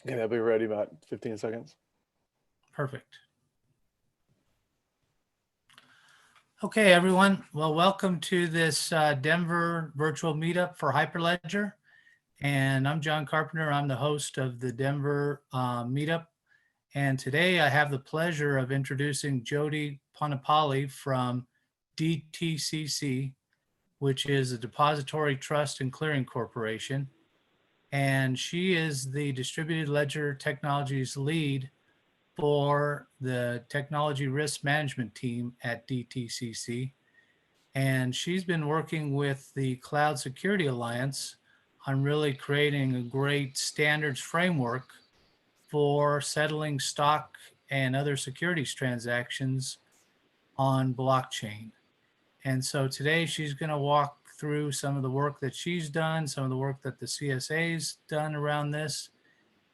Okay, that'll be ready about 15 seconds. Perfect. Okay, everyone. Well, welcome to this Denver virtual meetup for Hyperledger. And I'm John Carpenter. I'm the host of the Denver meetup. And today I have the pleasure of introducing Jyoti Ponnapalli from DTCC, which is the Depository Trust and Clearing Corporation. And she is the Distributed Ledger Technologies lead for the Technology Risk Management team at DTCC. And she's been working with the Cloud Security Alliance on really creating a great standards framework for settling stock and other securities transactions on blockchain. And so today she's going to walk through some of the work that she's done, some of the work that the CSA's done around this,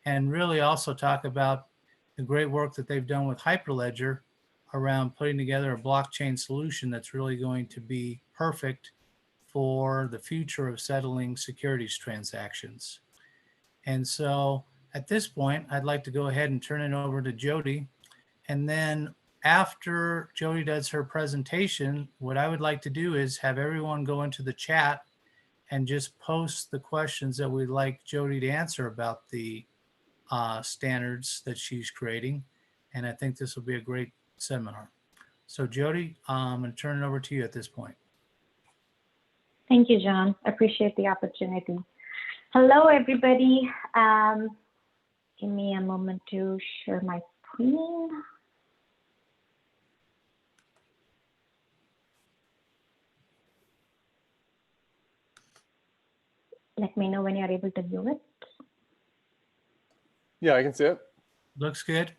and really also talk about the great work that they've done with Hyperledger around putting together a blockchain solution that's really going to be perfect for the future of settling securities transactions. And so at this point, I'd like to go ahead and turn it over to Jyoti. And then after Jyoti does her presentation, what I would like to do is have everyone go into the chat and just post the questions that we'd like Jyoti to answer about the standards that she's creating. And I think this will be a great seminar. So Jyoti, I'm going to turn it over to you at this point. Thank you, John. Appreciate the opportunity. Hello, everybody. Give me a moment to share my screen. Let me know when you're able to view it. Yeah, I can see it. Looks good.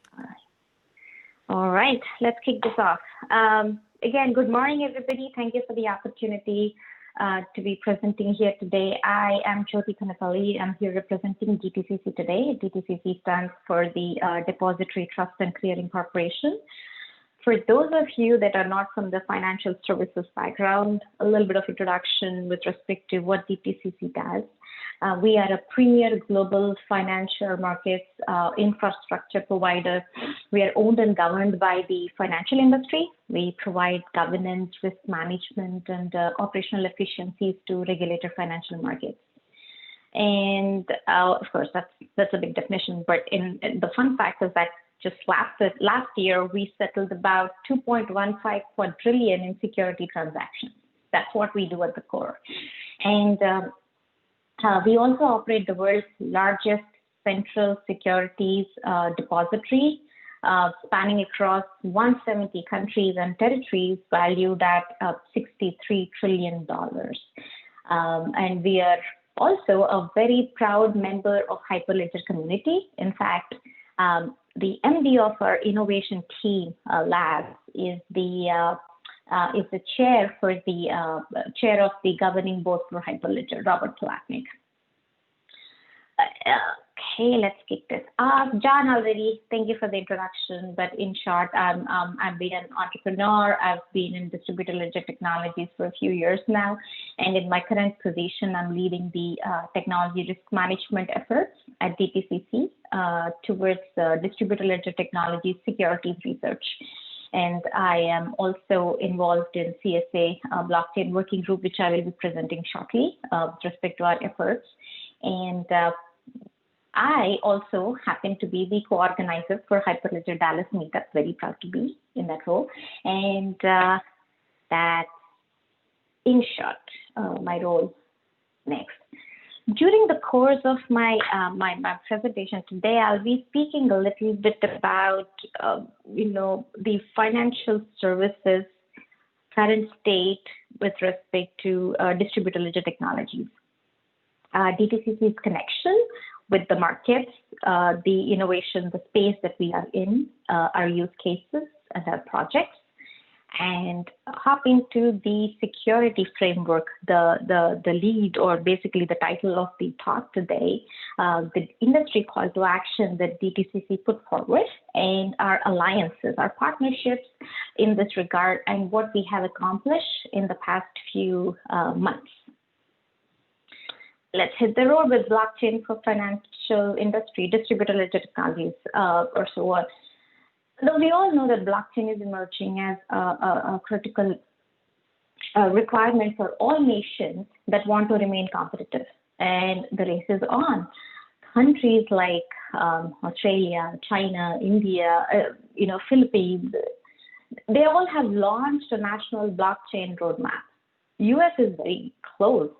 All right, let's kick this off. Again, good morning, everybody. Thank you for the opportunity to be presenting here today. I am Jyoti Ponnapalli. I'm here representing DTCC today. DTCC stands for the Depository Trust and Clearing Corporation. For those of you that are not from the financial services background, a little bit of introduction with respect to what DTCC does. We are a premier global financial markets infrastructure provider. We are owned and governed by the financial industry. We provide governance, risk management, and operational efficiencies to regulated financial markets. And of course, that's a big definition. But in the fun fact is that just last year, we settled about 2.15 quadrillion in security transactions. That's what we do at the core. And we also operate the world's largest central securities depository, spanning across 170 countries and territories, valued at $63 trillion. And we are also a very proud member of Hyperledger community. In fact, the MD of our innovation team, lab, is the chair for the chair of the governing board for Hyperledger, Robert Platnick. Okay, let's kick this off. John already, thank you for the introduction, but in short, I've been an entrepreneur. I've been in distributed ledger technologies for a few years now, and in my current position, I'm leading the technology risk management efforts at DTCC towards distributed ledger technology securities research. And I am also involved in CSA blockchain working group, which I will be presenting shortly with respect to our efforts. And I also happen to be the co-organizer for Hyperledger Dallas meetup. Very proud to be in that role. And that, in short, my role next. During the course of my presentation today, I'll be speaking a little bit about the financial services current state with respect to distributed ledger technologies, DTCC's connection with the markets, the innovation, the space that we are in, our use cases and our projects, and hop into the security framework, the lead, or basically the title of the talk today, the industry call to action that DTCC put forward, and our alliances, our partnerships in this regard, and what we have accomplished in the past few months. let's hit the road with blockchain for financial industry, distributed ledger technologies, or so on. Though we all know that blockchain is emerging as a critical requirement for all nations that want to remain competitive, and the race is on. Countries like Australia, China, India, Philippines, they all have launched a national blockchain roadmap. US is very close,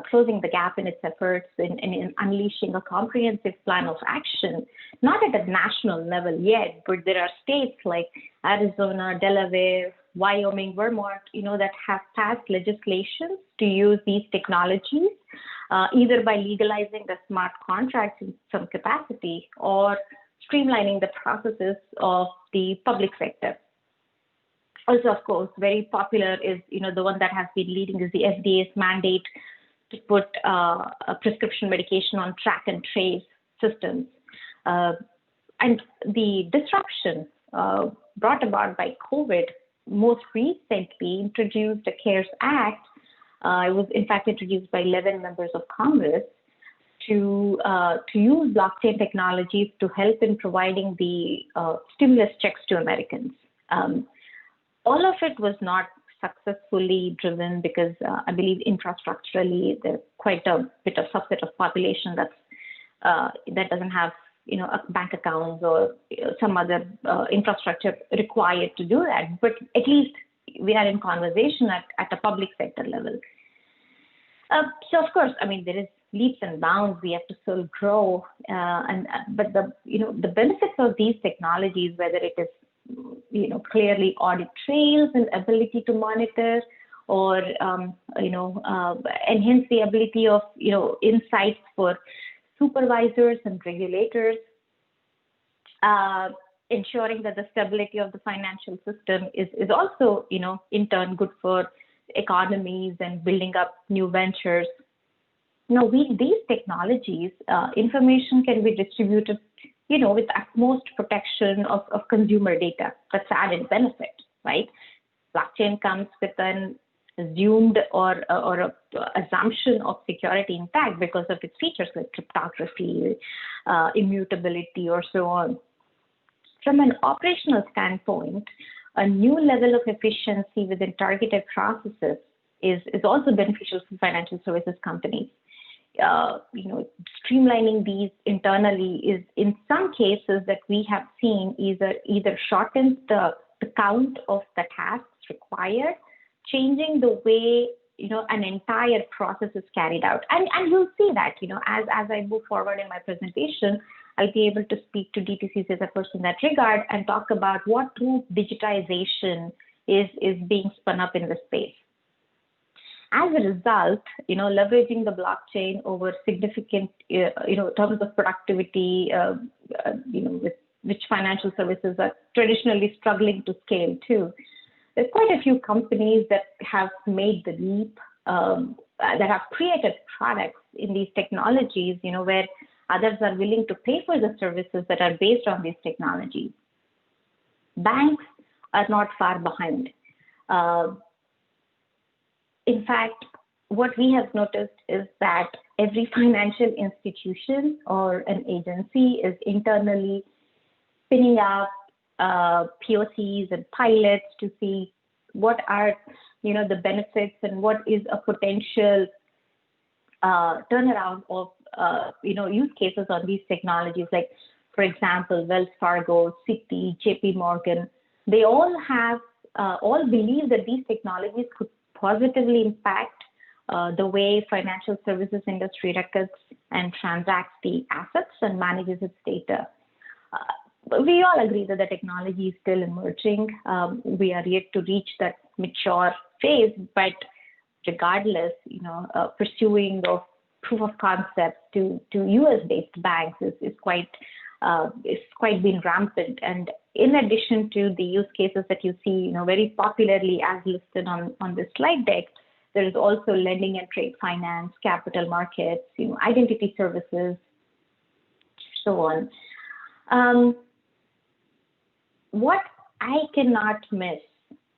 closing the gap in its efforts in unleashing a comprehensive plan of action, not at a national level yet, but there are states like Arizona, Delaware, Wyoming, Vermont, that have passed legislation to use these technologies, either by legalizing the smart contracts in some capacity or streamlining the processes of the public sector. Also, of course, very popular is, the one that has been leading is the FDA's mandate to put a prescription medication on track and trace systems. And the disruption brought about by COVID most recently introduced a CARES Act. It was in fact introduced by 11 members of Congress to use blockchain technologies to help in providing the stimulus checks to Americans. All of it was not successfully driven because I believe infrastructurally there's quite a bit of subset of population that doesn't have bank accounts or some other infrastructure required to do that. But at least we are in conversation at a public sector level. So of course, there is leaps and bounds. We have to still grow, but the benefits of these technologies, whether it is clearly audit trails and ability to monitor, or enhance the ability of insights for supervisors and regulators, ensuring that the stability of the financial system is also in turn good for economies and building up new ventures. With these technologies, information can be distributed with utmost protection of consumer data. That's added benefit, right? Blockchain comes with an assumed or a assumption of security intact because of its features like cryptography, immutability, or so on. From an operational standpoint, a new level of efficiency within targeted processes is also beneficial for financial services companies. Streamlining these internally is, in some cases that we have seen, either shortens the count of the tasks required, changing the way an entire process is carried out. And you'll see that as I move forward in my presentation, I'll be able to speak to DTCC's efforts in that regard and talk about what true digitization is being spun up in the space. As a result, leveraging the blockchain over significant, terms of productivity, with which financial services are traditionally struggling to scale too. There's quite a few companies that have made the leap, that have created products in these technologies, where others are willing to pay for the services that are based on these technologies. Banks are not far behind. In fact, what we have noticed is that every financial institution or an agency is internally spinning up POCs and pilots to see what are the benefits and what is a potential turnaround of use cases on these technologies. Like, for example, Wells Fargo, Citi, JP Morgan, they all believe that these technologies could positively impact the way financial services industry records and transacts the assets and manages its data. We all agree that the technology is still emerging. We are yet to reach that mature phase, but regardless, pursuing of proof of concept to US-based banks is quite been rampant. And in addition to the use cases that you see, very popularly as listed on this slide deck, there is also lending and trade finance, capital markets, identity services, so on. What I cannot miss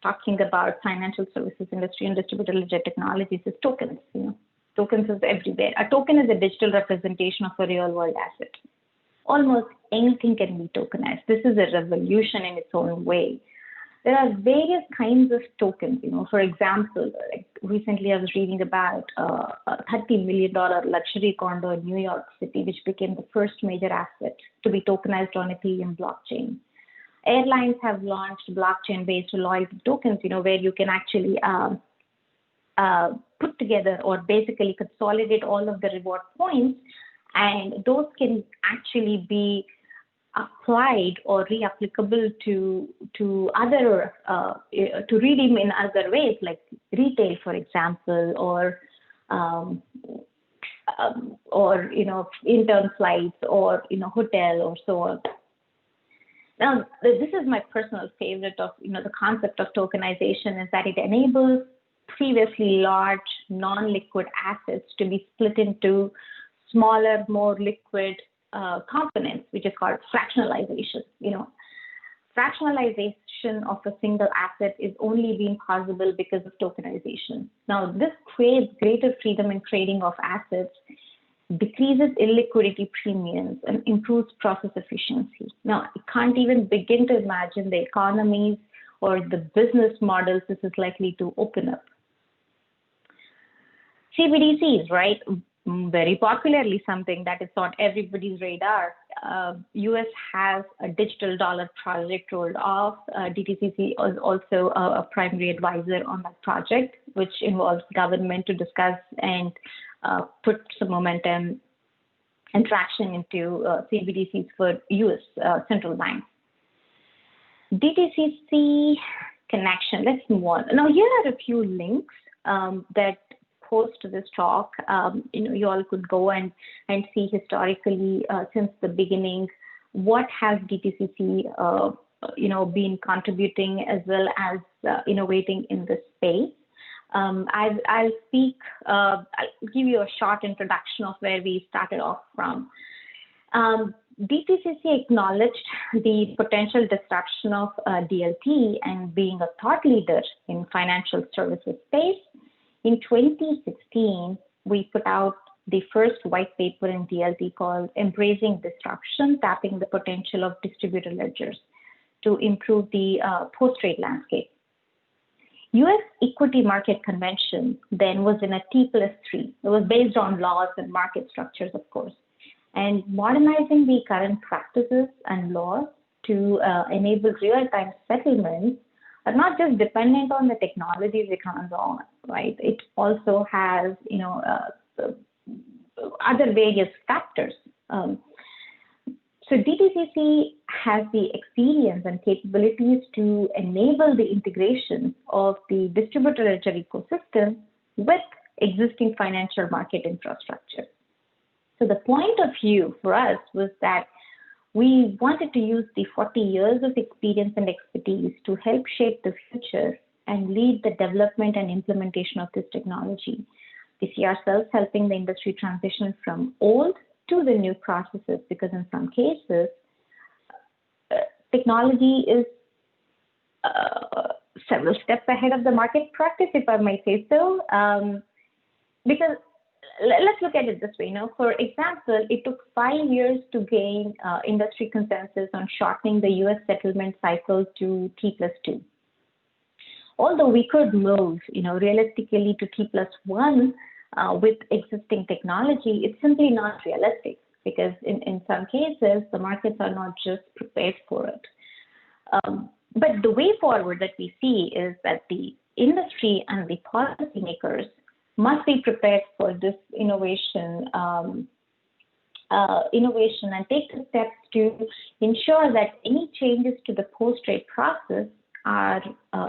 talking about financial services industry and distributed ledger technologies is tokens. Tokens is everywhere. A token is a digital representation of a real world asset. Almost anything can be tokenized. This is a revolution in its own way. There are various kinds of tokens. For example, like recently I was reading about a $30 million luxury condo in New York City, which became the first major asset to be tokenized on Ethereum blockchain. Airlines have launched blockchain-based loyalty tokens, where you can actually put together or basically consolidate all of the reward points, and those can actually be applied or reapplicable to other to redeem in other ways, like retail, for example, or intern flights, or hotel, or so on. Now, this is my personal favorite of the concept of tokenization, is that it enables previously large non-liquid assets to be split into smaller, more liquid components, which is called fractionalization. Fractionalization of a single asset is only being possible because of tokenization. Now, this creates greater freedom in trading of assets, decreases illiquidity premiums, and improves process efficiency. Now, I can't even begin to imagine the economies or the business models this is likely to open up. CBDCs, right? Very popularly something that is on everybody's radar. US has a digital dollar project rolled off. DTCC is also a primary advisor on that project, which involves government to discuss and put some momentum and traction into CBDCs for US central banks. DTCC connection, let's move on. Now, here are a few links that post this talk. You all could go and see historically since the beginning what has DTCC been contributing as well as innovating in this space. I'll give you a short introduction of where we started off from. DTCC acknowledged the potential disruption of DLT and being a thought leader in financial services space. In 2016, we put out the first white paper in DLT called Embracing Disruption, Tapping the Potential of Distributed Ledgers to Improve the Post-Trade Landscape. US Equity Market Convention then was in a T+3. It was based on laws and market structures, of course, and modernizing the current practices and laws to enable real-time settlements are not just dependent on the technologies it runs on, right? It also has, other various factors. So DTCC has the experience and capabilities to enable the integration of the distributed ledger ecosystem with existing financial market infrastructure. So the point of view for us was that we wanted to use the 40 years of experience and expertise to help shape the future and lead the development and implementation of this technology. We see ourselves helping the industry transition from old to the new processes, because in some cases, technology is several steps ahead of the market practice, if I might say so. Because let's look at it this way. For example, it took 5 years to gain industry consensus on shortening the US settlement cycle to T+2. Although we could move, realistically to T+1 with existing technology, it's simply not realistic, because in some cases, the markets are not just prepared for it. But the way forward that we see is that the industry and the policymakers must be prepared for this innovation and take the steps to ensure that any changes to the post-trade process are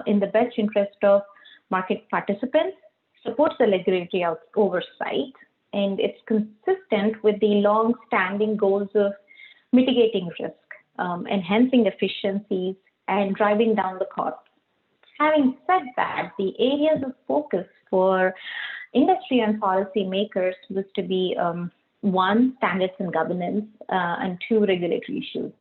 in the best interest of market participants, supports the regulatory oversight, and it's consistent with the long-standing goals of mitigating risk, enhancing efficiencies, and driving down the cost. Having said that, the areas of focus for industry and policy makers was to be 1, standards and governance, and 2, regulatory issues.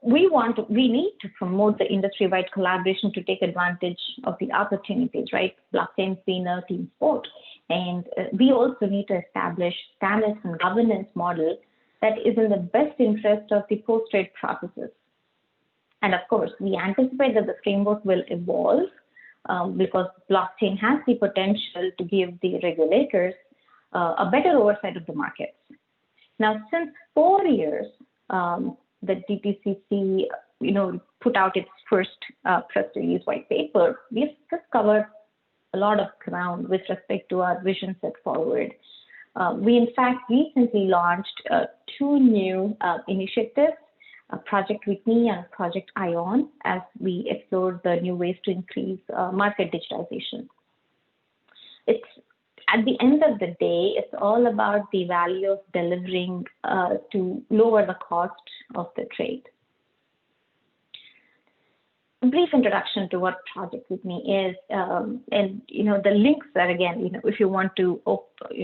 We need to promote the industry-wide collaboration to take advantage of the opportunities, right? Blockchain's been a team sport. And we also need to establish standards and governance models that is in the best interest of the post-trade processes. And of course, we anticipate that the framework will evolve because blockchain has the potential to give the regulators a better oversight of the markets. Now, since 4 years, the DTCC, put out its first press release white paper, we've just covered a lot of ground with respect to our vision set forward. We, in fact, recently launched 2 new initiatives, Project Whitney and Project Ion, as we explore the new ways to increase market digitization. It's at the end of the day, it's all about the value of delivering to lower the cost of the trade. A brief introduction to what Project Whitney is, and the links are, again, if you want to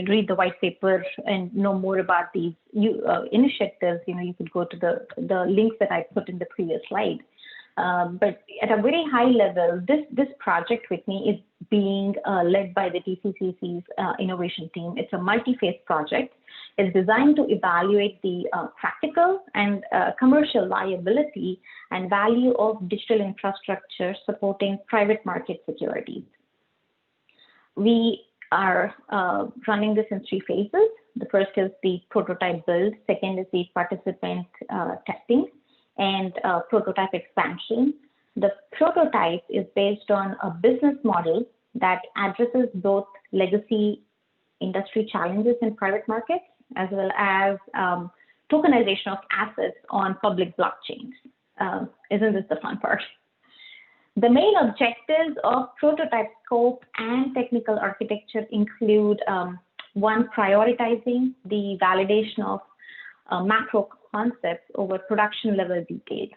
read the white paper and know more about these initiatives, you could go to the links that I put in the previous slide. But at a very high level, this Project Whitney is being led by the DTCC's innovation team. It's a multi-phase project. It's designed to evaluate the practical and commercial viability and value of digital infrastructure supporting private market securities. We are running this in 3 phases. The first is the prototype build. Second is the participant testing and prototype expansion. The prototype is based on a business model that addresses both legacy industry challenges in private markets as well as tokenization of assets on public blockchains. Isn't this the fun part? The main objectives of prototype scope and technical architecture include 1, prioritizing the validation of macro concepts over production level details.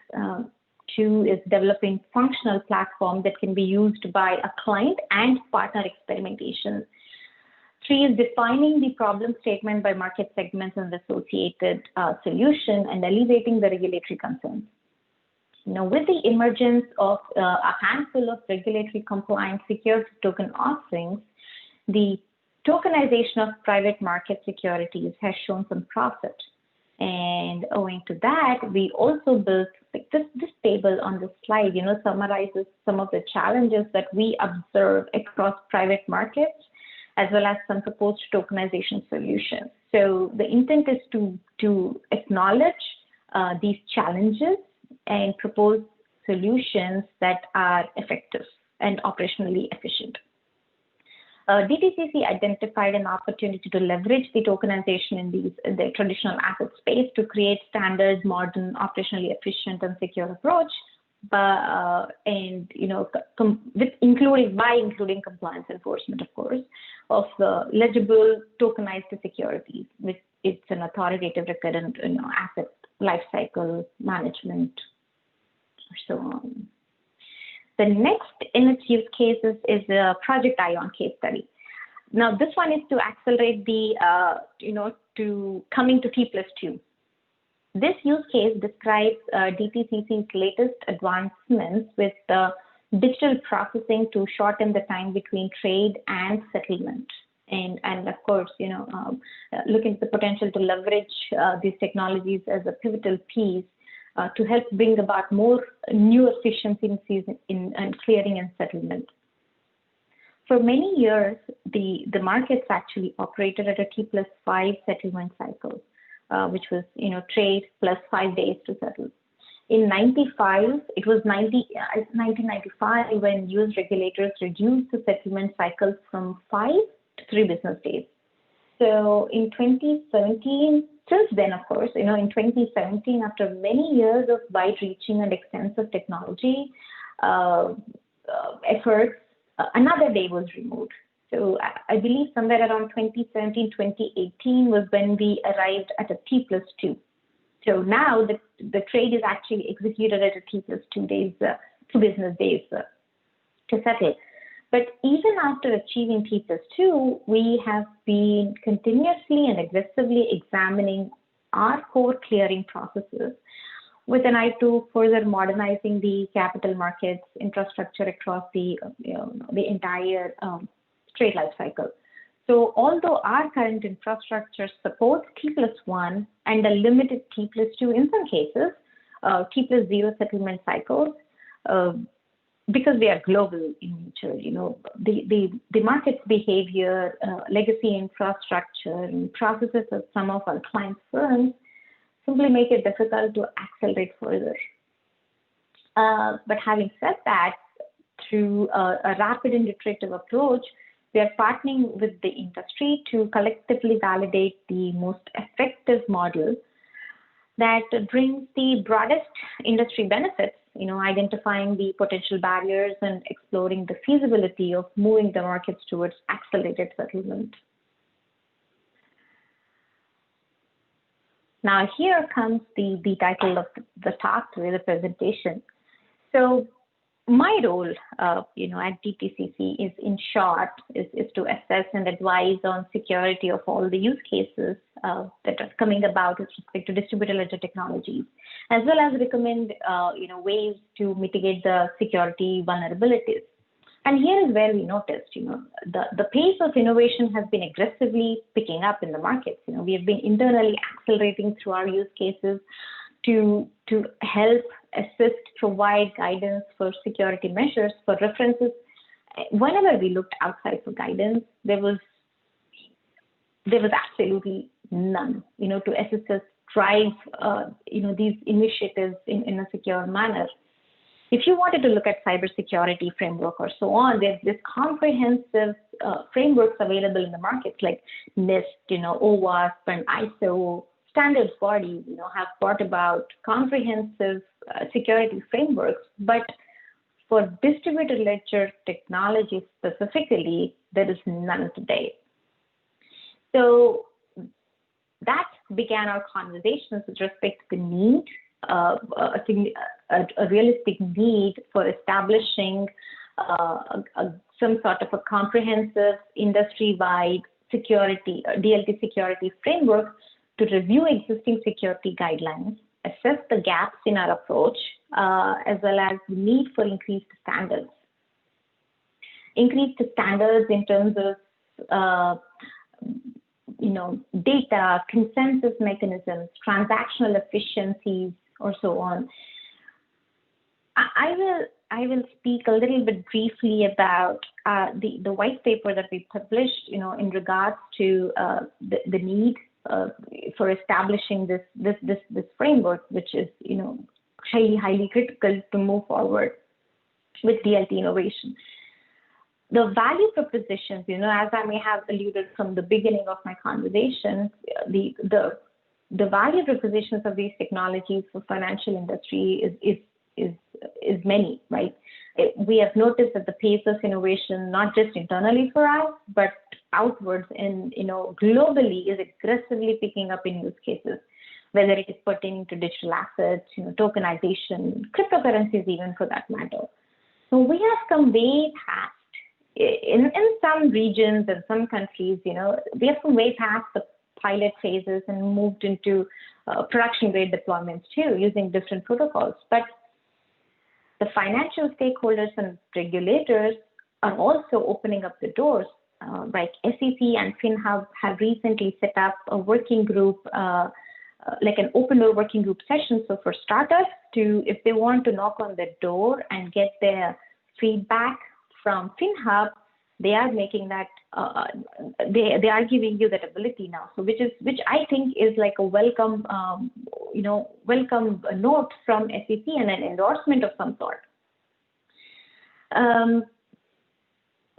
2 is developing functional platform that can be used by a client and partner experimentation. 3 is defining the problem statement by market segments and the associated solution and alleviating the regulatory concerns. With the emergence of a handful of regulatory compliant secure token offerings, the tokenization of private market securities has shown some profit. And owing to that, we also built this table on the slide, summarizes some of the challenges that we observe across private markets, as well as some proposed tokenization solutions. So the intent is to acknowledge these challenges and propose solutions that are effective and operationally efficient. DTCC identified an opportunity to leverage the tokenization in the traditional asset space to create standard, modern, operationally efficient, and secure approach, including compliance enforcement, of course, of the legible tokenized securities, which it's an authoritative record and asset lifecycle management, or so on. The next in its use cases is the Project Ion case study. Now, this one is to accelerate the, to coming to T+2. This use case describes DTCC's latest advancements with digital processing to shorten the time between trade and settlement. And of course, looking at the potential to leverage these technologies as a pivotal piece to help bring about more new efficiencies in clearing and settlement. For many years, the markets actually operated at a T+5 settlement cycle, which was trade plus 5 days to settle. In 1995 when US regulators reduced the settlement cycle from 5 to 3 business days. So in 2017, since then, of course, in 2017, after many years of wide-reaching and extensive technology efforts, another day was removed. So I believe somewhere around 2017, 2018 was when we arrived at a T+2. So now the trade is actually executed at a T+2 days, 2 business days to settle. But even after achieving T+2, we have been continuously and aggressively examining our core clearing processes with an eye to further modernizing the capital markets infrastructure across the entire trade life cycle. So although our current infrastructure supports T+1 and a limited T+2 in some cases, T+0 settlement cycles, because they are global in nature, the market's behavior, legacy infrastructure, and processes of some of our clients' firms simply make it difficult to accelerate further. But having said that, through a rapid and iterative approach, we are partnering with the industry to collectively validate the most effective model that brings the broadest industry benefits, identifying the potential barriers and exploring the feasibility of moving the markets towards accelerated settlement. Now, here comes the title of the talk today, the presentation. So my role, at DTCC is, in short, is to assess and advise on security of all the use cases that are coming about with respect to distributed ledger technologies, as well as recommend, ways to mitigate the security vulnerabilities. And here is where we noticed, the pace of innovation has been aggressively picking up in the markets. We have been internally accelerating through our use cases to help assist, provide guidance for security measures. For references, whenever we looked outside for guidance, there was absolutely none, to assist us drive, these initiatives in a secure manner. If you wanted to look at cybersecurity framework or so on, there's this comprehensive frameworks available in the markets like NIST, OWASP, and ISO. Standards bodies, have brought about comprehensive security frameworks, but for distributed ledger technology specifically, there is none today. So that began our conversations with respect to the need, a realistic need for establishing some sort of a comprehensive industry-wide security, DLT security framework to review existing security guidelines, assess the gaps in our approach, as well as the need for increased standards. Increased standards in terms of, data, consensus mechanisms, transactional efficiencies, or so on. I will speak a little bit briefly about the white paper that we published, in regards to the need for establishing this framework, which is highly critical to move forward with DLT innovation. The value propositions, as I may have alluded from the beginning of my conversation, the value propositions of these technologies for financial industry is many, right? We have noticed that the pace of innovation, not just internally for us, but outwards and globally, is aggressively picking up in use cases, whether it is pertaining to digital assets, tokenization, cryptocurrencies, even for that matter. So we have come way past. In some regions and some countries, we have come way past the pilot phases and moved into production grade deployments too, using different protocols. But the financial stakeholders and regulators are also opening up the doors. Like SEC and FinHub have recently set up a working group, like an open door working group session. So for startups, if they want to knock on the door and get their feedback from FinHub, they are making that, they are giving you that ability now. So which I think is like a welcome, welcome note from SEC and an endorsement of some sort.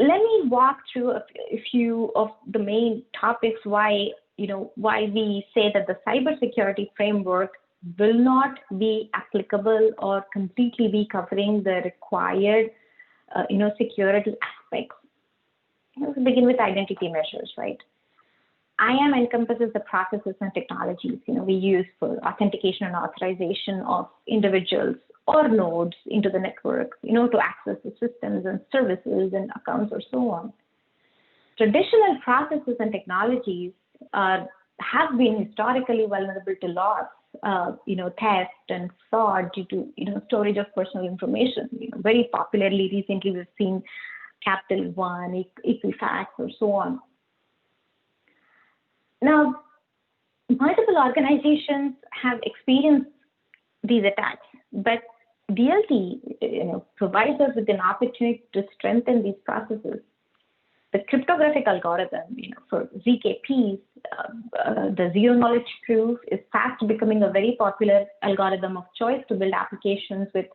Let me walk through a few of the main topics why we say that the cybersecurity framework will not be applicable or completely be covering the required, security aspects. Let's begin with identity measures, right? IAM encompasses the processes and technologies, we use for authentication and authorization of individuals or nodes into the network, to access the systems and services and accounts or so on. Traditional processes and technologies have been historically vulnerable to loss theft and fraud due to, storage of personal information. Very popularly recently, we've seen Capital One, Equifax, or so on. Now, multiple organizations have experienced these attacks, but DLT, provides us with an opportunity to strengthen these processes. The cryptographic algorithm, for ZKPs, the zero knowledge proof is fast becoming a very popular algorithm of choice to build applications with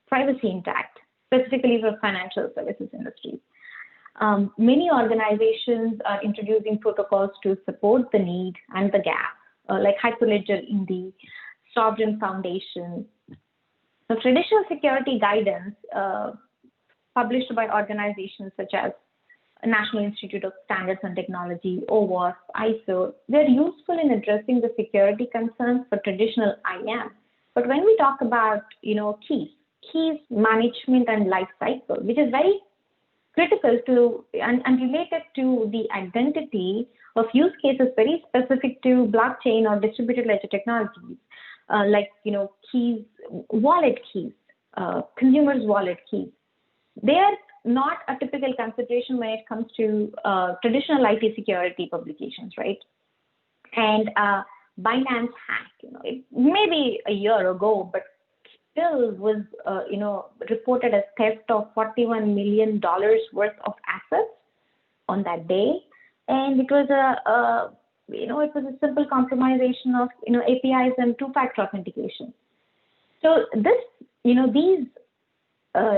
privacy intact, specifically for financial services industries. Many organizations are introducing protocols to support the need and the gap, like Hyperledger in the Sovereign Foundation. So traditional security guidance published by organizations such as National Institute of Standards and Technology, OWASP, ISO, they're useful in addressing the security concerns for traditional IAM. But when we talk about, keys management and life cycle, which is very critical to and related to the identity of use cases very specific to blockchain or distributed ledger technologies, like keys, wallet keys, consumers' wallet keys. They are not a typical consideration when it comes to traditional IT security publications, right? And Binance hack, it maybe a year ago, but still was, reported as theft of $41 million worth of assets on that day, and it was a simple compromisation of APIs and two-factor authentication. So these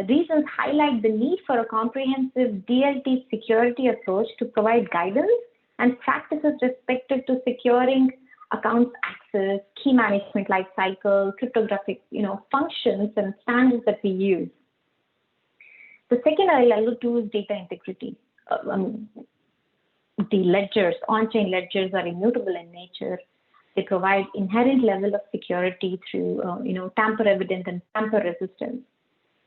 reasons highlight the need for a comprehensive DLT security approach to provide guidance and practices respective to securing accounts access, key management lifecycle, cryptographic functions and standards that we use. The second I'll allude to is data integrity. The ledgers, on-chain ledgers, are immutable in nature. They provide inherent level of security through tamper evident and tamper resistance.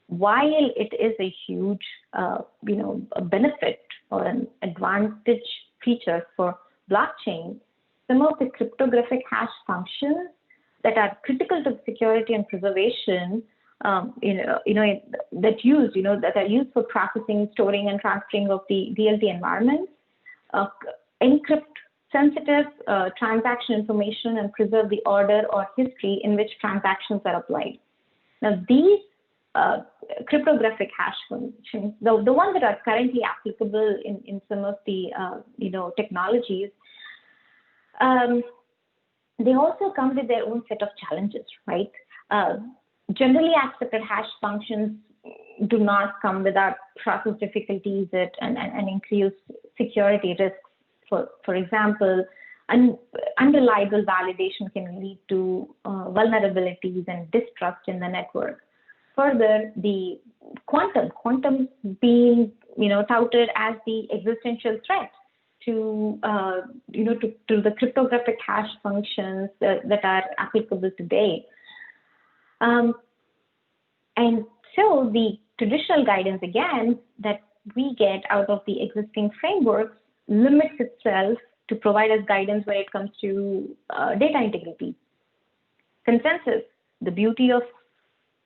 While it is a huge a benefit or an advantage feature for blockchain, some of the cryptographic hash functions that are critical to security and preservation, that are used for processing, storing, and transferring of the DLT environments, encrypt sensitive transaction information and preserve the order or history in which transactions are applied. Now, these cryptographic hash functions, the ones that are currently applicable in some of the technologies, they also come with their own set of challenges, right? Generally accepted hash functions do not come without process difficulties and increased security risks. For example, unreliable validation can lead to vulnerabilities and distrust in the network. Further, the quantum being touted as the existential threat to the cryptographic hash functions that are applicable today. And so the traditional guidance, again, that we get out of the existing frameworks limits itself to provide us guidance when it comes to data integrity. Consensus, the beauty of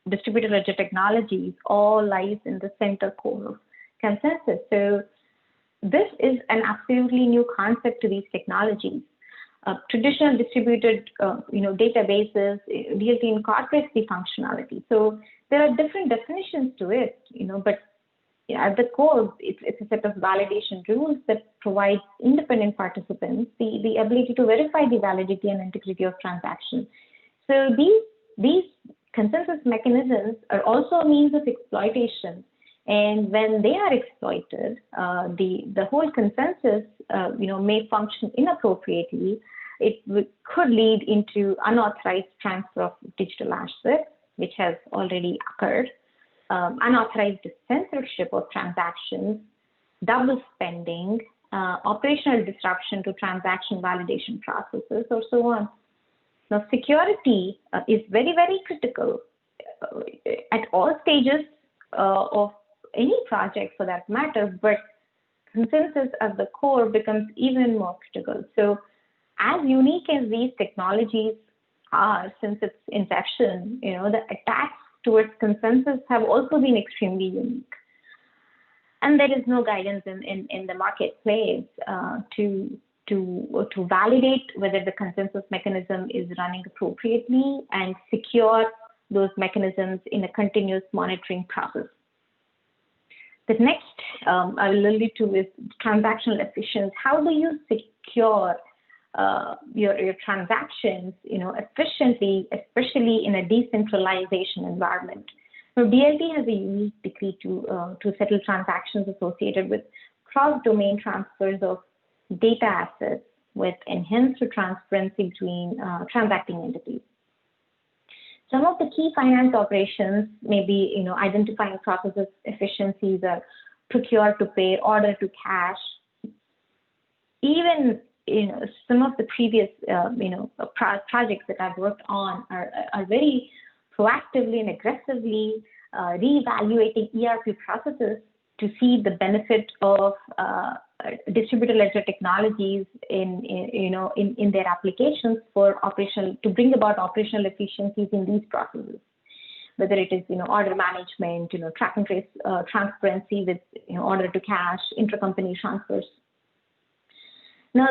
distributed ledger technologies, all lies in the center core of consensus. So this is an absolutely new concept to these technologies. Traditional distributed databases, DLT incorporates the functionality. So there are different definitions to it, but at the core, it's a set of validation rules that provide independent participants the ability to verify the validity and integrity of transactions. So these consensus mechanisms are also a means of exploitation. And when they are exploited, the whole consensus, may function inappropriately. It could lead into unauthorized transfer of digital assets, which has already occurred, unauthorized censorship of transactions, double spending, operational disruption to transaction validation processes, or so on. Now, security is very, very critical at all stages of any project for that matter, but consensus at the core becomes even more critical. So as unique as these technologies since its inception, the attacks towards consensus have also been extremely unique. And there is no guidance in the marketplace to validate whether the consensus mechanism is running appropriately and secure those mechanisms in a continuous monitoring process. The next I will allude to is transactional efficiency. How do you secure your transactions, efficiently, especially in a decentralization environment? Now, DLT has a unique decree to settle transactions associated with cross-domain transfers of data assets with enhanced transparency between transacting entities. Some of the key finance operations may be, identifying processes efficiencies or procure to pay, order to cash. Even, some of the previous, projects that I've worked on are very proactively and aggressively reevaluating ERP processes to see the benefit of distributed ledger technologies in their applications for to bring about operational efficiencies in these processes, whether it is order management, track and trace transparency with order to cash, intercompany transfers. Now,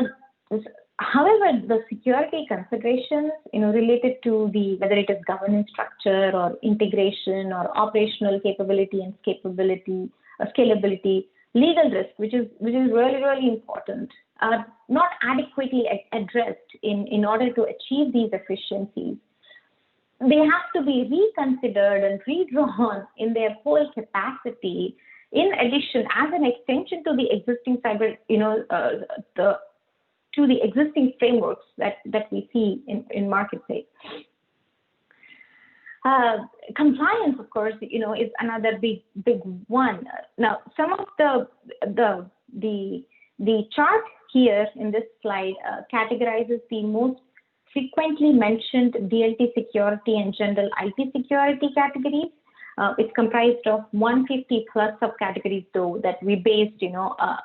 however, the security considerations related to whether it is governance structure or integration or operational capability and scalability, legal risk, which is really, really important, are not adequately addressed in order to achieve these efficiencies. They have to be reconsidered and redrawn in their full capacity. In addition, as an extension to the existing to the existing frameworks that we see in marketplace. Compliance, of course, is another big one. Now, some of the chart here in this slide categorizes the most frequently mentioned DLT security and general IT security categories. It's comprised of 150 plus subcategories, though, that we based,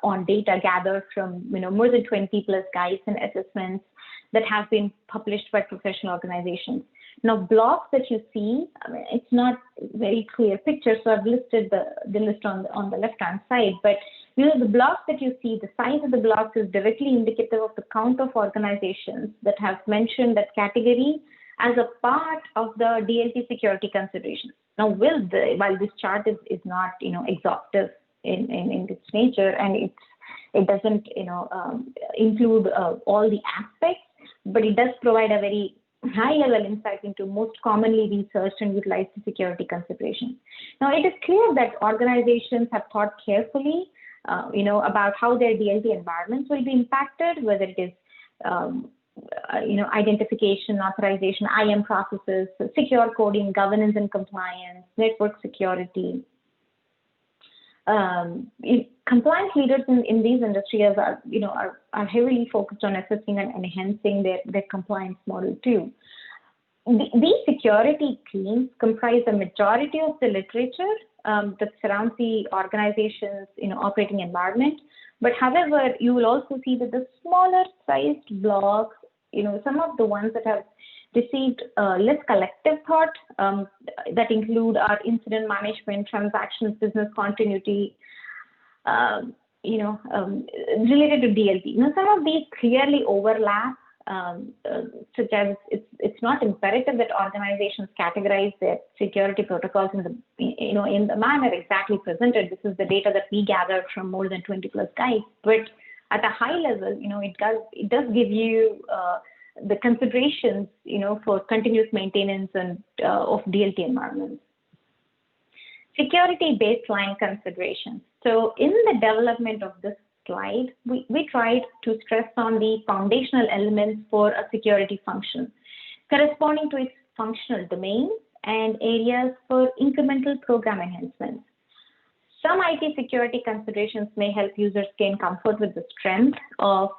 on data gathered from, more than 20 plus guides and assessments that have been published by professional organizations. Now, blocks that you see, it's not very clear picture, so I've listed the list on the left-hand side. But the blocks that you see, the size of the blocks is directly indicative of the count of organizations that have mentioned that category as a part of the DLT security considerations. Now, while this chart is not exhaustive in its nature, and it doesn't include all the aspects, but it does provide a very high-level insight into most commonly researched and utilized security considerations. Now, it is clear that organizations have thought carefully, about how their DLT environments will be impacted, whether it is, identification, authorization, IAM processes, secure coding, governance and compliance, network security. Compliance leaders in these industries are heavily focused on assessing and enhancing their compliance model too. These security teams comprise the majority of the literature that surrounds the organization's operating environment. But however, you will also see that the smaller sized blocks, some of the ones that have received less collective thought that include our incident management, transactions, business continuity, related to DLT. Some of these clearly overlap, such as it's not imperative that organizations categorize their security protocols in the manner exactly presented. This is the data that we gathered from more than 20 plus guides, but at a high level, it does give you the considerations, for continuous maintenance and of DLT environments. Security baseline considerations. So in the development of this slide, we tried to stress on the foundational elements for a security function, corresponding to its functional domain and areas for incremental program enhancements. Some IT security considerations may help users gain comfort with the strength of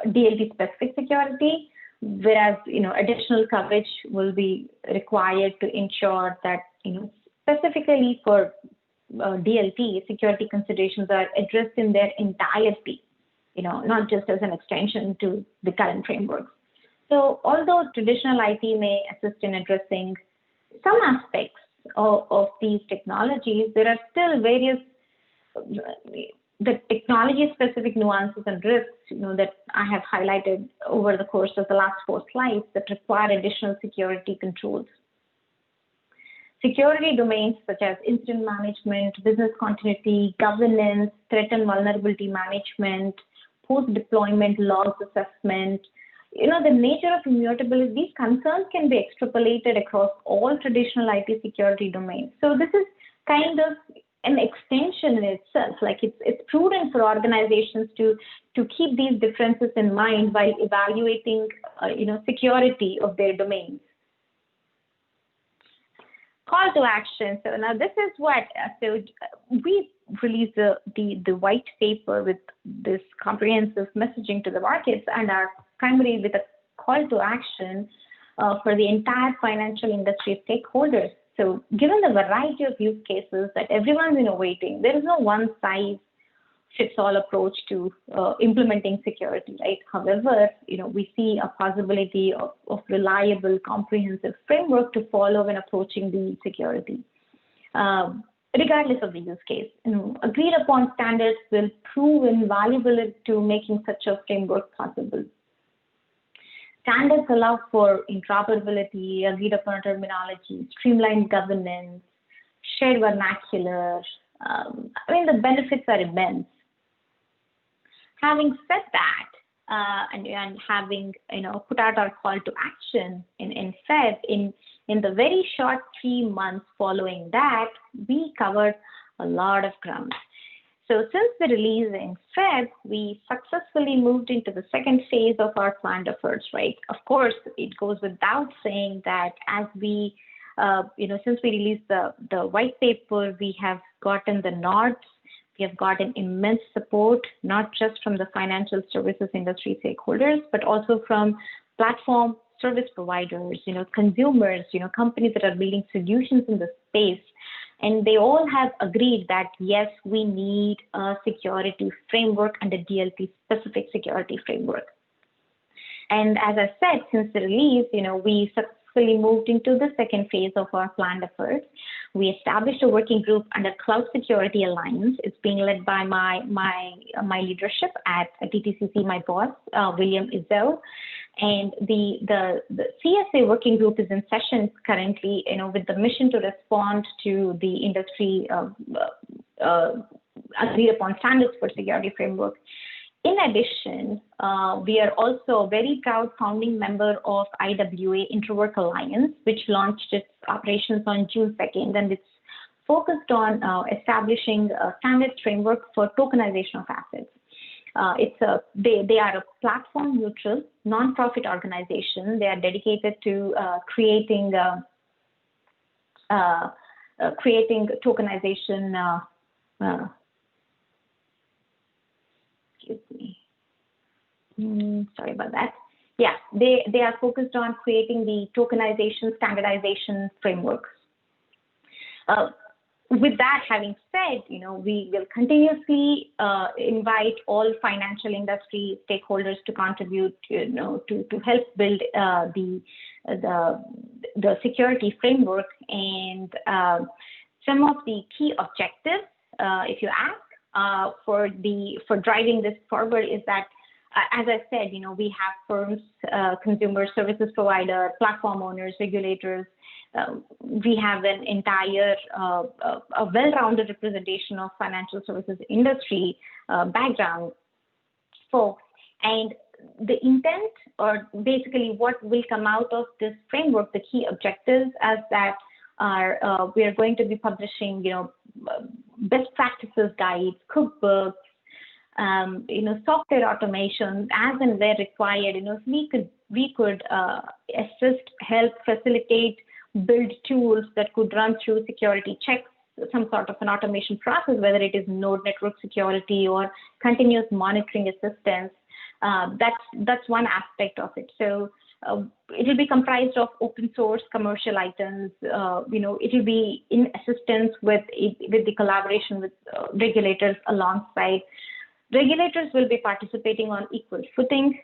DLT-specific security, whereas additional coverage will be required to ensure that specifically for DLT, security considerations are addressed in their entirety not just as an extension to the current frameworks. So although traditional IT may assist in addressing some aspects of these technologies, there are still various the technology-specific nuances and risks, that I have highlighted over the course of the last 4 slides that require additional security controls. Security domains such as incident management, business continuity, governance, threat and vulnerability management, post-deployment logs assessment, the nature of immutability, these concerns can be extrapolated across all traditional IT security domains. So this is kind of an extension in itself. Like it's prudent for organizations to keep these differences in mind while evaluating, security of their domains. Call to action. So now this is what, so we released the white paper with this comprehensive messaging to the markets and are primarily with a call to action for the entire financial industry stakeholders. So given the variety of use cases that everyone's innovating, there is no one size fits all approach to implementing security, right? However, we see a possibility of reliable, comprehensive framework to follow when approaching the security. Regardless of the use case, agreed upon standards will prove invaluable to making such a framework possible. Standards allow for interoperability, agreed upon terminology, streamlined governance, shared vernacular. The benefits are immense. Having said that, and having put out our call to action in Feb, in the very short 3 months following that, we covered a lot of ground. So since the release in Feb, we successfully moved into the second phase of our planned efforts, right? Of course, it goes without saying that as we, since we released the white paper, we have gotten the nods, we have gotten immense support, not just from the financial services industry stakeholders, but also from platform service providers, consumers, companies that are building solutions in the space. And they all have agreed that, yes, we need a security framework and a DLT specific security framework. And as I said, since the release, we successfully moved into the second phase of our planned efforts. We established a working group under Cloud Security Alliance. It's being led by my leadership at DTCC, my boss, William Izzo. And the CSA working group is in session currently, with the mission to respond to the industry agreed upon standards for security framework. In addition, we are also a very proud founding member of IWA Interwork Alliance, which launched its operations on June 2nd, and it's focused on establishing a standard framework for tokenization of assets. They are a platform neutral, nonprofit organization. They are dedicated to creating tokenization. Excuse me. Sorry about that. Yeah, they are focused on creating the tokenization standardization frameworks. With that having said, we will continuously invite all financial industry stakeholders to contribute, to help build the security framework. And some of the key objectives, if you ask, for driving this forward is that, as I said, we have firms, consumer services provider, platform owners, regulators. We have an entire, a well-rounded representation of financial services industry background folks. And the intent, or basically what will come out of this framework, the key objectives as that are, we are going to be publishing, best practices guides, cookbooks, software automation as and where required. We could assist, help, facilitate, build tools that could run through security checks, some sort of an automation process, whether it is node network security or continuous monitoring assistance. That's one aspect of it. So it will be comprised of open source commercial items. It will be in assistance with the collaboration with regulators alongside. Regulators will be participating on equal footing.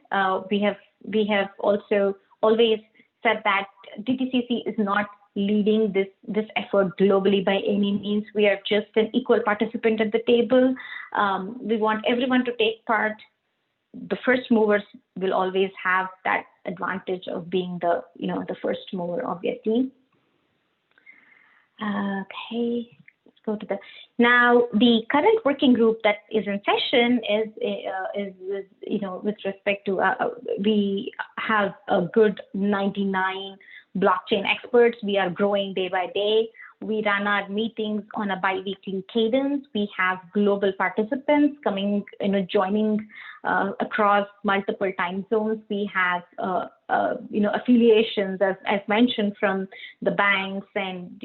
We have also always said that DTCC is not leading this effort globally by any means. We are just an equal participant at the table. We want everyone to take part. The first movers will always have that advantage of being the first mover, obviously. Okay, let's go to now the current working group that is in session is with respect to we have a good 99 blockchain experts. We are growing day by day. We run our meetings on a bi-weekly cadence. We have global participants coming, joining across multiple time zones. We have, affiliations, as mentioned, from the banks and,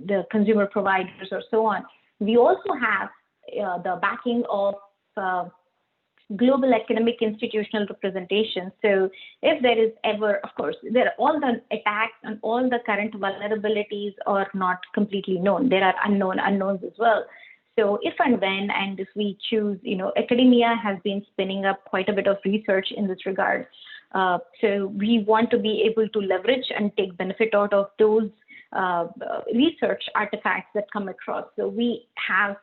the consumer providers or so on. We also have the backing of global academic institutional representation. So if there is ever, of course, all the attacks and all the current vulnerabilities are not completely known. There are unknowns as well. So if and when, and if we choose, academia has been spinning up quite a bit of research in this regard. So we want to be able to leverage and take benefit out of those research artifacts that come across. So we are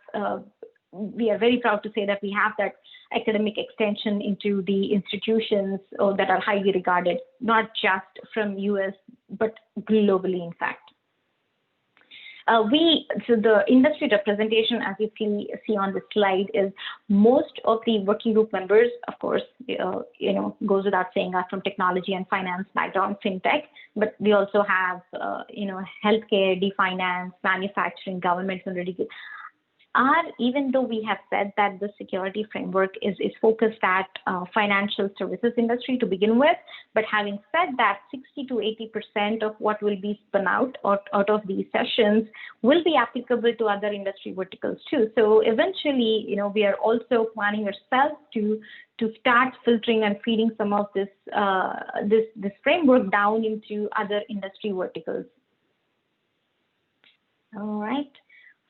very proud to say that we have that academic extension into the institutions that are highly regarded, not just from US, but globally, in fact. So the industry representation, as you see on the slide, is most of the working group members, of course, goes without saying, are from technology and finance background, fintech, but we also have, healthcare, finance, manufacturing, government, and really even though we have said that the security framework is focused at financial services industry to begin with, but having said that, 60 to 80% of what will be spun out of these sessions will be applicable to other industry verticals too. So eventually, we are also planning ourselves to start filtering and feeding some of this framework down into other industry verticals. All right.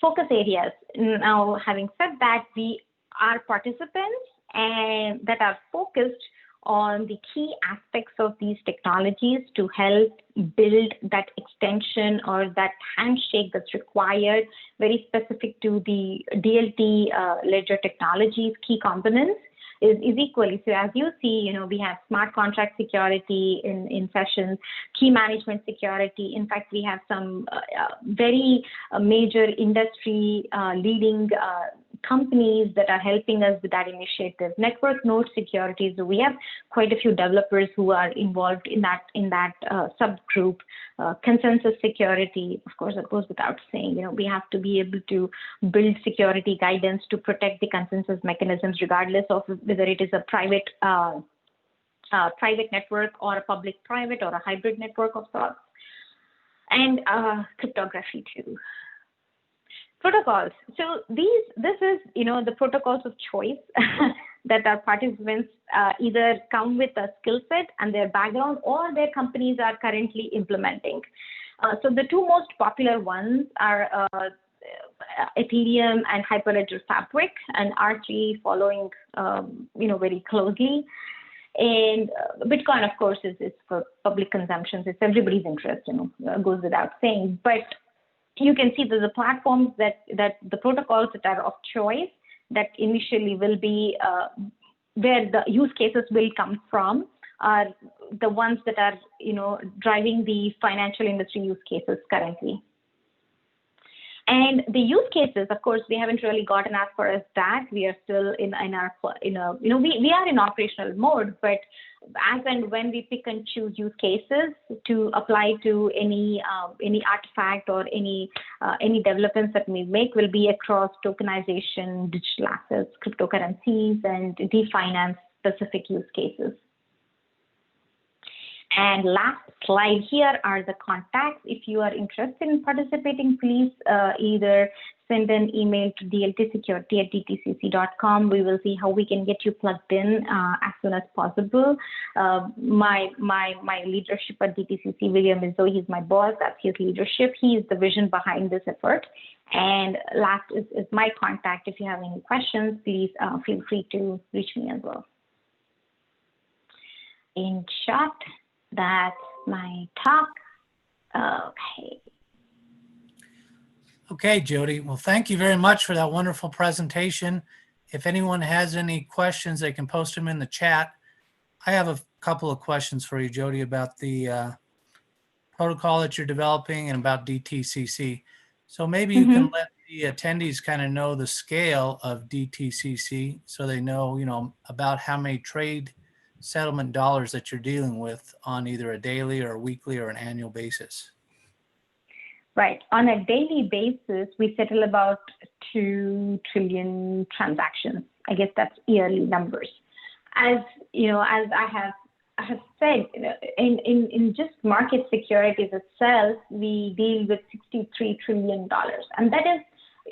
Focus areas. Now, having said that, we are participants and that are focused on the key aspects of these technologies to help build that extension or that handshake that's required, very specific to the DLT ledger technologies, key components. Is equally. So as you see, we have smart contract security in sessions, key management security. In fact, we have some very major industry leading companies that are helping us with that initiative. Network node security. So we have quite a few developers who are involved in that subgroup. Consensus security, of course, that goes without saying. We have to be able to build security guidance to protect the consensus mechanisms, regardless of whether it is a private network or a public-private or a hybrid network of sorts, and cryptography too. Protocols. So this is the protocols of choice that our participants either come with a skill set and their background, or their companies are currently implementing. So the two most popular ones are Ethereum and Hyperledger Fabric, and R3 following very closely. And Bitcoin, of course, is for public consumption. It's everybody's interest, goes without saying. But you can see that the platforms that the protocols that are of choice that initially will be where the use cases will come from are the ones that are driving the financial industry use cases currently. And the use cases, of course, we haven't really gotten as far as that. We are still we are in operational mode, but as and when we pick and choose use cases to apply to any artifact or any developments that we make, will be across tokenization, digital assets, cryptocurrencies, and finance specific use cases. And last slide here are the contacts. If you are interested in participating, please either send an email to dltsecurity@dtcc.com. We will see how we can get you plugged in as soon as possible. My leadership at DTCC, William Izzo, he's my boss. That's his leadership. He is the vision behind this effort. And last is my contact. If you have any questions, please feel free to reach me as well. In short, that's my talk. Okay. Okay, Jyoti. Well, thank you very much for that wonderful presentation. If anyone has any questions, they can post them in the chat. I have a couple of questions for you, Jyoti, about the protocol that you're developing and about DTCC. So maybe you can let the attendees kind of know the scale of DTCC so they know, about how many trade settlement dollars that you're dealing with on either a daily or a weekly or an annual basis. Right. On a daily basis, we settle about 2 trillion transactions. I guess that's yearly numbers. As as I have said, in just market securities itself, we deal with $63 trillion, and that is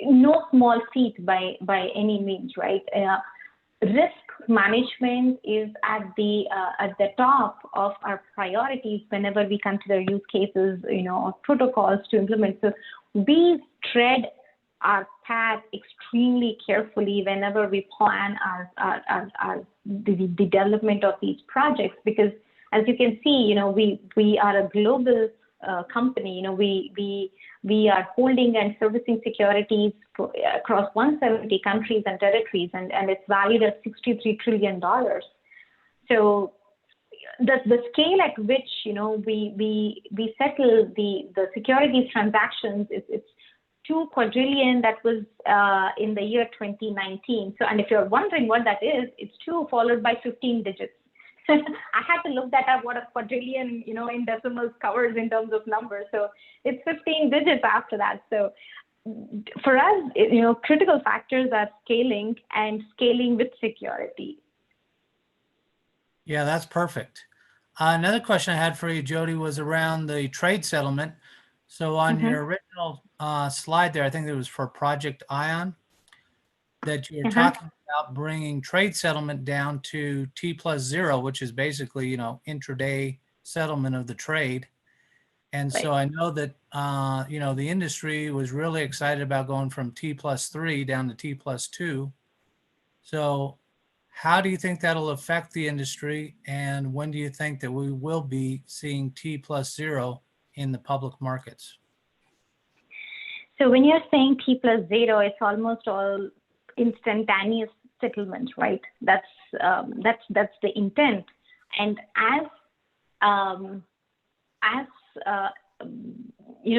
no small feat by any means, right? Risk management is at the top of our priorities whenever we consider use cases, or protocols to implement. So we tread our path extremely carefully whenever we plan the development of these projects, because as you can see, we are a global company. We are holding and servicing securities across 170 countries and territories, and it's valued at $63 trillion. So the scale at which we settle the securities transactions it's 2 quadrillion. That was in the year 2019. So, and if you're wondering what that is, it's 2 followed by 15 digits. I had to look that up, what a quadrillion, in decimals covers in terms of numbers. So it's 15 digits after that. So for us, critical factors are scaling and scaling with security. Yeah, that's perfect. Another question I had for you, Jyoti, was around the trade settlement. So on your original slide there, I think it was for Project Ion, that you were talking about bringing trade settlement down to T+0, which is basically, intraday settlement of the trade. And so I know that, the industry was really excited about going from T+3 down to T+2. So how do you think that'll affect the industry? And when do you think that we will be seeing T+0 in the public markets? So when you're saying T+0, it's almost all instantaneous settlement, right? That's the intent. And as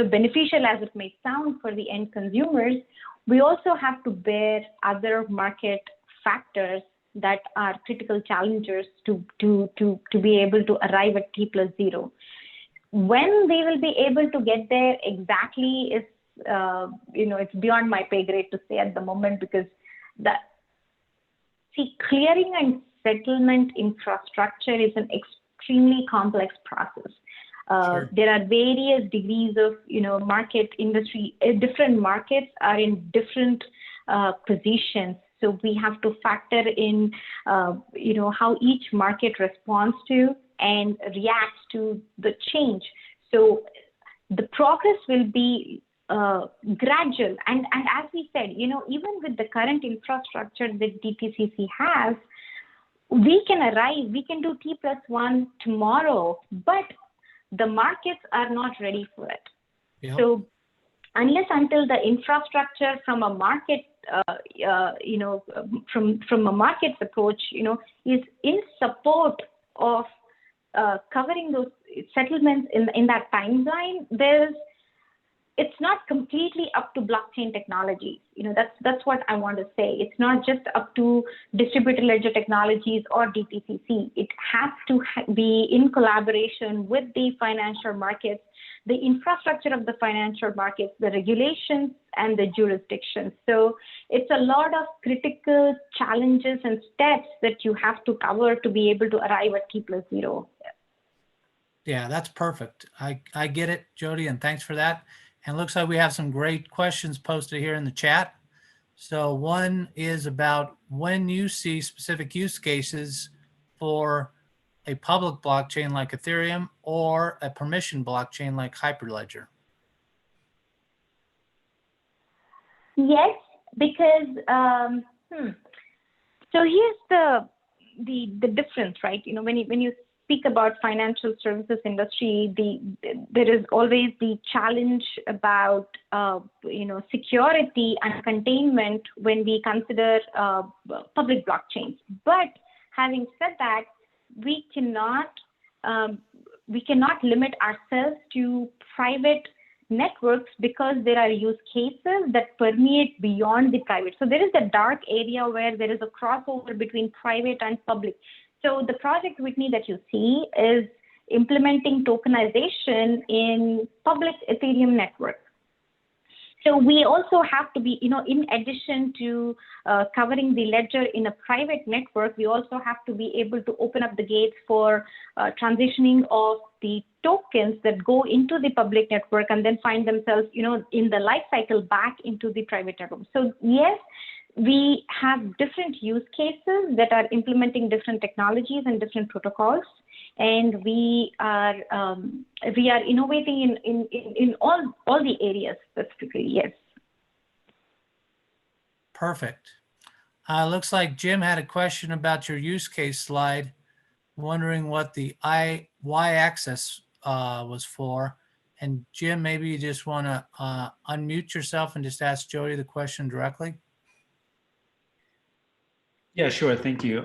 beneficial as it may sound for the end consumers, we also have to bear other market factors that are critical challengers to be able to arrive at T+0. When they will be able to get there exactly is, it's beyond my pay grade to say at the moment, because clearing and settlement infrastructure is an extremely complex process. Sure. There are various degrees of, market industry. Different markets are in different positions. So we have to factor in, how each market responds to and reacts to the change. So the progress will be gradual. And as we said, even with the current infrastructure that DTCC has, we can do T+1 tomorrow, but the markets are not ready for it. Yep. So unless until the infrastructure from a market, from a market's approach, is in support of covering those settlements in that timeline, it's not completely up to blockchain technologies. That's what I want to say. It's not just up to distributed ledger technologies or DTCC. It has to be in collaboration with the financial markets, the infrastructure of the financial markets, the regulations, and the jurisdictions. So it's a lot of critical challenges and steps that you have to cover to be able to arrive at T+0. Yeah, that's perfect. I get it, Jyoti, and thanks for that. And looks like we have some great questions posted here in the chat. So one is about when you see specific use cases for a public blockchain like Ethereum or a permission blockchain like Hyperledger. Yes, because so here's the difference, right? You know, when you speak about financial services industry, there is always the challenge about security and containment when we consider public blockchains. But having said that, we cannot limit ourselves to private networks because there are use cases that permeate beyond the private. So there is a dark area where there is a crossover between private and public. So the project, Whitney, that you see is implementing tokenization in public Ethereum network. So we also have to be, in addition to covering the ledger in a private network, we also have to be able to open up the gates for transitioning of the tokens that go into the public network and then find themselves, in the life cycle back into the private network. So yes, we have different use cases that are implementing different technologies and different protocols. And we are innovating in all the areas specifically, yes. Perfect. Looks like Jim had a question about your use case slide, wondering what the y-axis was for. And Jim, maybe you just want to unmute yourself and just ask Jyoti the question directly. Yeah, sure. Thank you.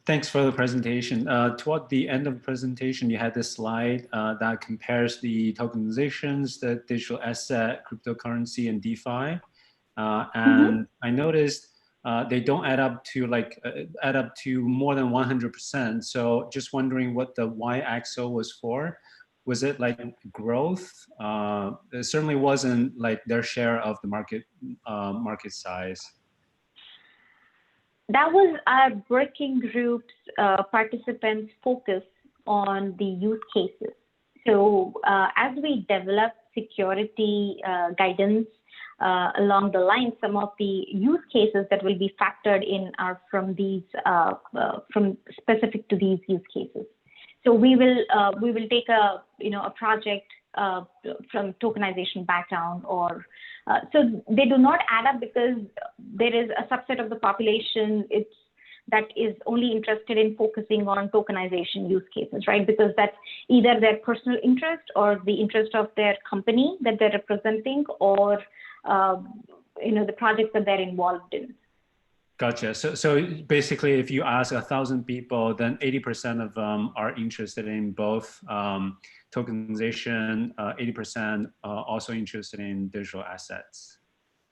Thanks for the presentation. Toward the end of the presentation, you had this slide that compares the tokenizations, the digital asset, cryptocurrency, and DeFi. And I noticed they don't add up to more than 100%. So just wondering what the y-axis was for. Was it like growth? It certainly wasn't like their share of the market size. That was our working group's participants' focus on the use cases. So as we develop security guidance along the line, some of the use cases that will be factored in are from specific to these use cases. So we will take a project from tokenization background or so they do not add up because there is a subset of the population that is only interested in focusing on tokenization use cases, right? Because that's either their personal interest or the interest of their company that they're representing or the projects that they're involved in. Gotcha. So basically, if you ask 1,000 people, then 80% of them are interested in both tokenization, 80% also interested in digital assets.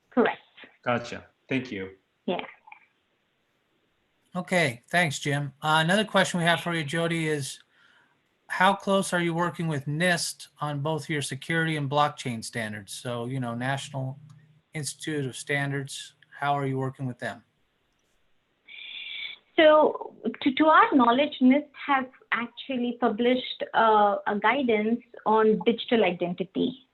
Correct. Gotcha. Thank you. Yeah. Okay, thanks, Jim. Another question we have for you, Jyoti, is how close are you working with NIST on both your security and blockchain standards? So, National Institute of Standards, how are you working with them? So to our knowledge, NIST has actually published a guidance on digital identity.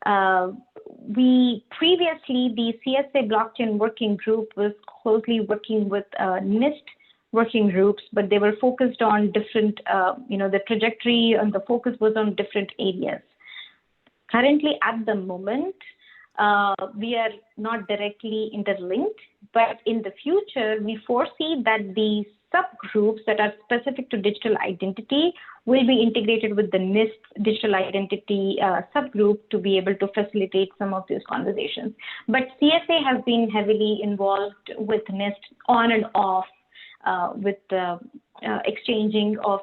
We previously, the CSA blockchain working group was closely working with NIST working groups, but they were focused on different, the trajectory and the focus was on different areas. Currently, at the moment, we are not directly interlinked, but in the future, we foresee that these subgroups that are specific to digital identity will be integrated with the NIST digital identity subgroup to be able to facilitate some of these conversations. But CSA has been heavily involved with NIST on and off with the exchanging of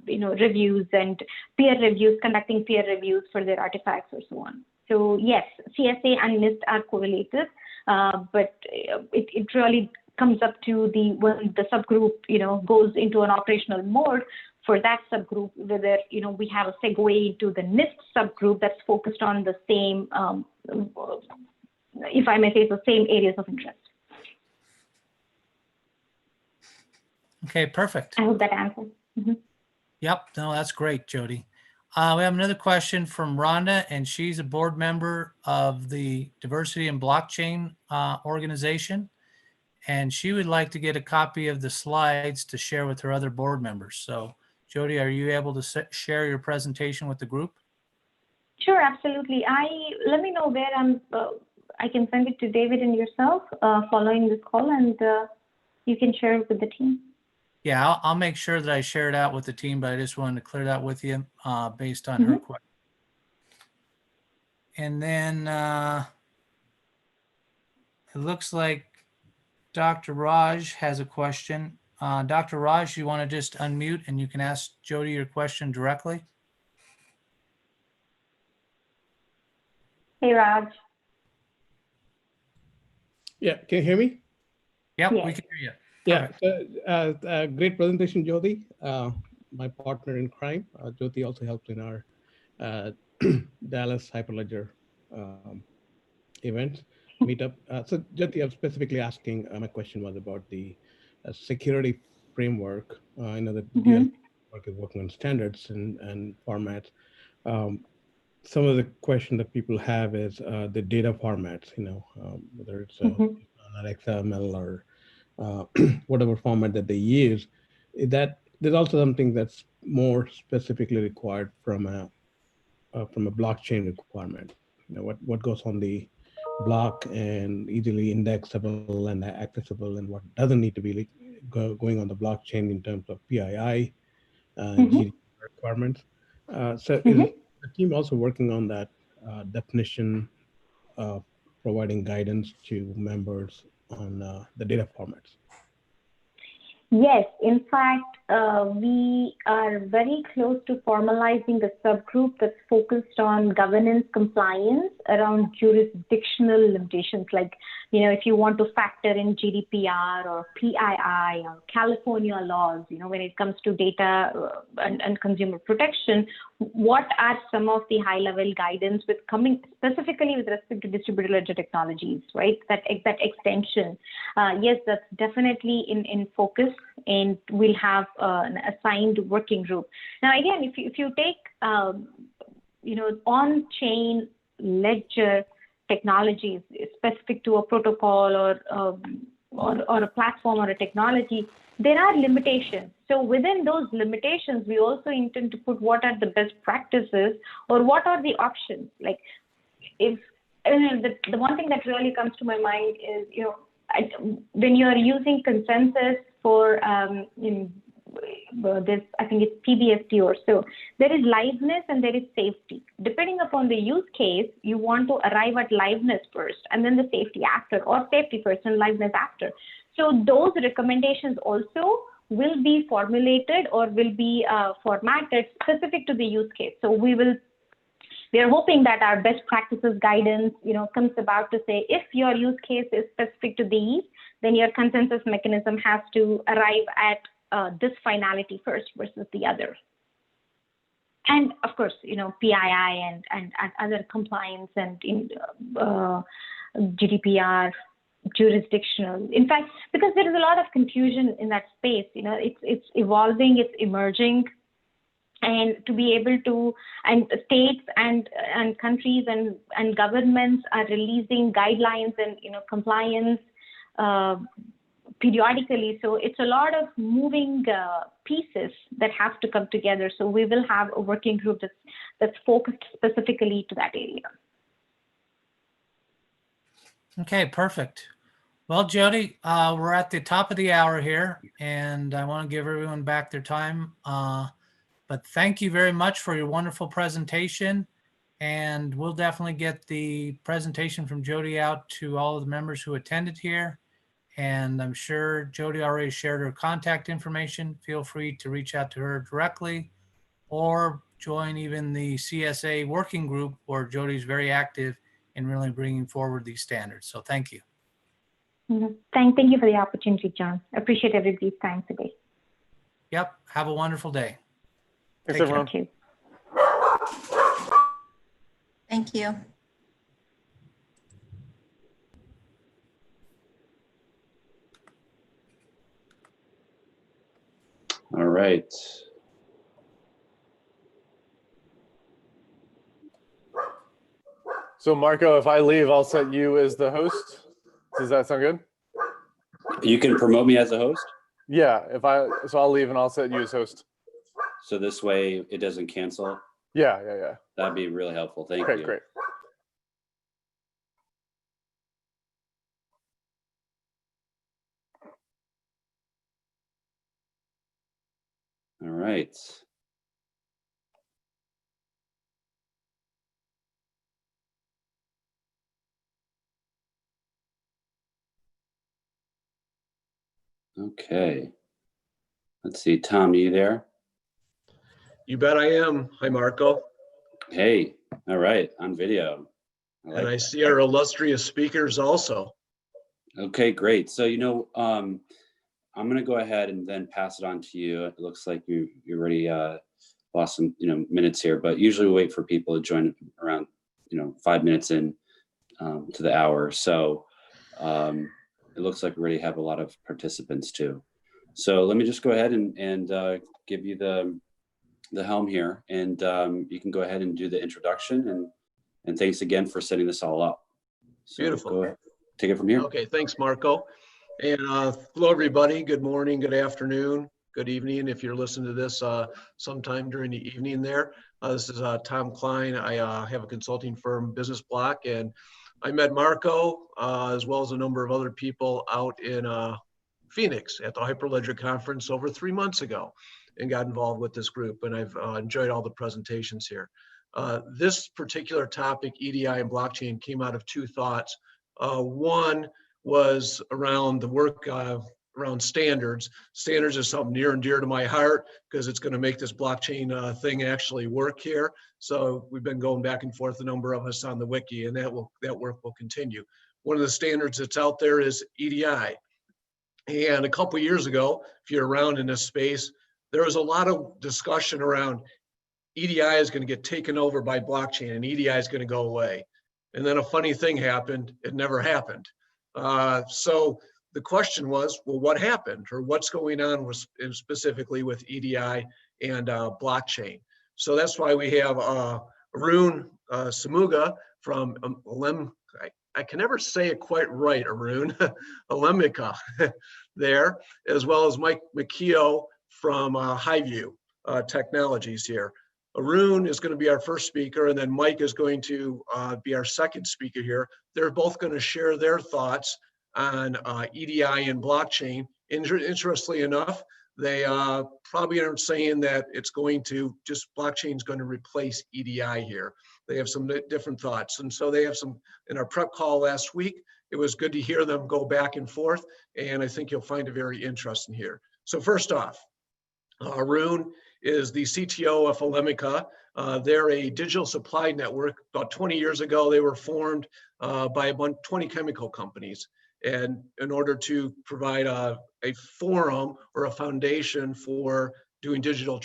reviews and peer reviews, conducting peer reviews for their artifacts or so on. So yes, CSA and NIST are correlated, but it really comes up to when the subgroup goes into an operational mode for that subgroup, whether we have a segue into the NIST subgroup that's focused on the same, if I may say, the same areas of interest. Okay, perfect. I hope that answers. Mm-hmm. Yep, no, that's great, Jyoti. We have another question from Rhonda, and she's a board member of the Diversity and Blockchain organization. And she would like to get a copy of the slides to share with her other board members. So Jyoti, are you able to share your presentation with the group? Sure, absolutely. Let me know where I can send it to David and yourself following this call, and you can share it with the team. Yeah, I'll make sure that I share it out with the team, but I just wanted to clear that with you based on her question. And then it looks like Dr. Raj has a question. Dr. Raj, you want to just unmute and you can ask Jyoti your question directly? Hey, Raj. Yeah, can you hear me? Yep, Yes. we can hear you. Yeah, so, great presentation, Jyoti. My partner in crime. Jyoti also helped in our Dallas Hyperledger event meetup. So Jyoti, I'm specifically asking, my question was about the security framework. I know that DLT work is working on standards and formats. Some of the question that people have is the data formats, whether it's not XML or whatever format that they use. That there's also something that's more specifically required from a blockchain requirement. What goes on the block and easily indexable and accessible, and what doesn't need to be going on the blockchain in terms of PII GDPR requirements. So is the team also working on that definition, providing guidance to members on the data formats? Yes, in fact, we are very close to formalizing a subgroup that's focused on governance compliance around jurisdictional limitations. Like, if you want to factor in GDPR or PII or California laws, when it comes to data and consumer protection, what are some of the high-level guidance with coming specifically with respect to distributed ledger technologies, right? That extension. Yes, that's definitely in focus, and we'll have an assigned working group. Now, again, if you take on-chain ledger technologies specific to a protocol or a platform or a technology, there are limitations. So within those limitations, we also intend to put what are the best practices or what are the options. Like, if the one thing that really comes to my mind is, when you are using consensus for this, I think it's PBST or so, there is liveness and there is safety. Depending upon the use case, you want to arrive at liveness first and then the safety after, or safety first and liveness after. So those recommendations also will be formulated or will be formatted specific to the use case. So we are hoping that our best practices guidance, comes about to say, if your use case is specific to these, then your consensus mechanism has to arrive at this finality first versus the other. And of course, PII and other compliance and GDPR, jurisdictional. In fact, because there is a lot of confusion in that space, it's evolving, it's emerging. And to be able to, and states and countries and governments are releasing guidelines and compliance periodically. So it's a lot of moving pieces that have to come together. So we will have a working group that's focused specifically to that area. Okay, perfect. Well, Jyoti, we're at the top of the hour here, and I want to give everyone back their time. But thank you very much for your wonderful presentation. And we'll definitely get the presentation from Jyoti out to all of the members who attended here. And I'm sure Jyoti already shared her contact information. Feel free to reach out to her directly or join even the CSA working group where Jyoti is very active in really bringing forward these standards. So thank you. Thank you for the opportunity, John. Appreciate everybody's time today. Yep. Have a wonderful day. Thanks, Take care. everyone. Thank you. Thank you. All right. So Marco, if I leave, I'll set you as the host. Does that sound good? You can promote me as a host. Yeah, so I'll leave and I'll set you as host. So this way it doesn't cancel. Yeah. That'd be really helpful. Thank Okay, you. great. All right. Okay. Let's see, Tom, are you there? You bet I am. Hi, Marco. Hey, all right, on video. And like I that. see our illustrious speakers also. Okay, great. So, I'm going to go ahead and then pass it on to you. It looks like you already lost some, minutes here, but usually we wait for people to join around, 5 minutes in to the hour. So it looks like we already have a lot of participants too. So let me just go ahead and give you the helm here, and you can go ahead and do the introduction, and thanks again for setting this all up. So Beautiful. Go ahead, take it from here. Okay, thanks, Marco. And hello, everybody. Good morning, good afternoon, good evening. If you're listening to this sometime during the evening there. This is Tom Klein. I have a consulting firm, Business Block, and I met Marco as well as a number of other people out in Phoenix at the Hyperledger conference over 3 months ago, and got involved with this group, and I've enjoyed all the presentations here. This particular topic, EDI and blockchain, came out of two thoughts. One was around the work around standards. Standards is something near and dear to my heart because it's going to make this blockchain thing actually work here. So we've been going back and forth, a number of us on the wiki, and that work will continue. One of the standards that's out there is EDI. And a couple of years ago, if you're around in this space, there was a lot of discussion around EDI is going to get taken over by blockchain and EDI is going to go away. And then a funny thing happened. It never happened. So the question was, well, what happened, or what's going on with, specifically with EDI and blockchain? So that's why we have Arun Samuga from I can never say it quite right, Arun, Alembica there, as well as Mike McKeo from Highview Technologies here. Arun is going to be our first speaker, and then Mike is going to be our second speaker here. They're both going to share their thoughts on EDI and blockchain. Interestingly enough, they probably aren't saying that it's going to just blockchain is going to replace EDI here. They have some different thoughts, and so they have some in our prep call last week. It was good to hear them go back and forth, and I think you'll find it very interesting here. So first off, Arun is the CTO of Alembica. They're a digital supply network. About 20 years ago, they were formed by about 20 chemical companies. And in order to provide a forum or a foundation for doing digital